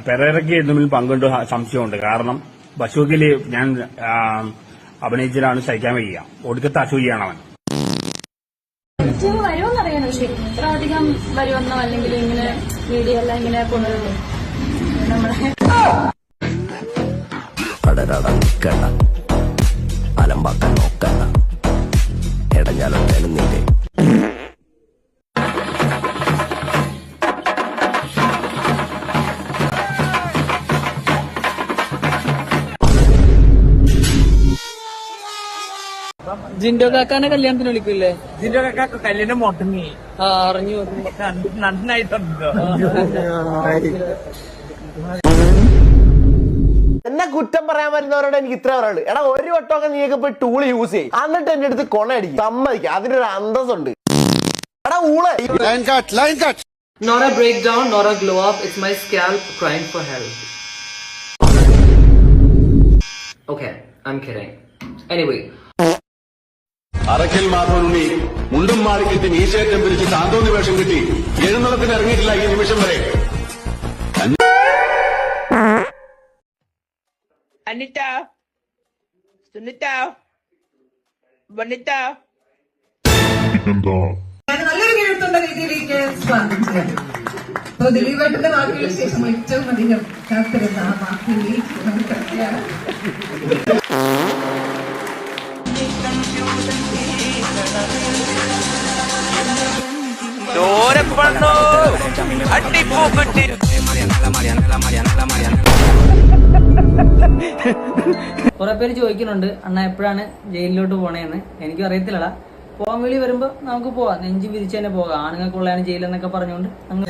പെരേരയ്ക്ക് തമ്മിൽ പങ്കുണ്ട് സംശയമുണ്ട്. കാരണം ബഷൂക്കില് ഞാൻ അഭിനയിച്ചതാണ് സഹിക്കാൻ വയ്യ. ഒടുക്കത്തെ അസൂയാണ് അവൻ. വരുമെന്നറിയാനോ? പക്ഷെ ഇത്ര അധികം വരുമെന്നോ അല്ലെങ്കിൽ ഇങ്ങനെ മീഡിയ എല്ലാം ഇങ്ങനെ കൊണ്ടുവരും അലമ്പാക്കാൻ നോക്കണ്ട, ഇടഞ്ഞാലും തരുന്നില്ലേ. ജിൻഡോ കാക്കാനെ കല്യാണത്തിന് വിളിക്കില്ലേ? ജിൻഡോ കാക്ക കല്യാണം മുടങ്ങി. അറിഞ്ഞു നന്നായിട്ടുണ്ട്. എന്നെ കുറ്റം പറയാൻ വരുന്നവരോട് എനിക്ക് ഇത്ര പറയാനുള്ളൂ. എടാ, ഒരു വട്ടമൊക്കെ നീയൊക്കെ പോയി ടൂൾ യൂസ് ചെയ്യും, എന്നിട്ട് എന്റെ അടുത്ത് കൊണയടിക്കും. സമ്മതിക്കാം, അതിനൊരു അന്തസ്സുണ്ട്. എടാ ഊളെ. Not a breakdown, not a glow up. It's my scalp crying for help. Okay, I'm kidding. Anyway. Arakkal Madhavanunni മുണ്ടും മാറി കിട്ടി മീശേറ്റം പിരിച്ച് താന്തോന്നി വേഷം കിട്ടി എഴുന്നള്ളത്തിന് ഇറങ്ങിയിട്ടില്ല ഈ നിമിഷം വരെ. അനിത, സുനിത, വനിത. നല്ലൊരു കേൾത്തുള്ള രീതിയിലേക്ക് സ്വാഗതം ചെയ്യുന്നു. അപ്പൊ ദിലീപേട്ടന്റെ വാക്കുകൾക്ക് ശേഷം ഏറ്റവും അധികം കാത്തിരുന്ന ആ വാക്കിലേക്ക് നമുക്കറിയാം. കുറെ പേര് ചോദിക്കുന്നുണ്ട്, അണ്ണ എപ്പോഴാണ് ജയിലിലോട്ട് പോണേന്ന്. എനിക്കും അറിയത്തില്ലടാ. പോകാൻ വേണ്ടി വരുമ്പോ നമുക്ക് പോവാം, നെഞ്ചു വിരിച്ച് തന്നെ പോകാം. ആണുങ്ങൾക്കുള്ളതാണ് ജയിലെന്നൊക്കെ പറഞ്ഞുകൊണ്ട് അങ്ങ്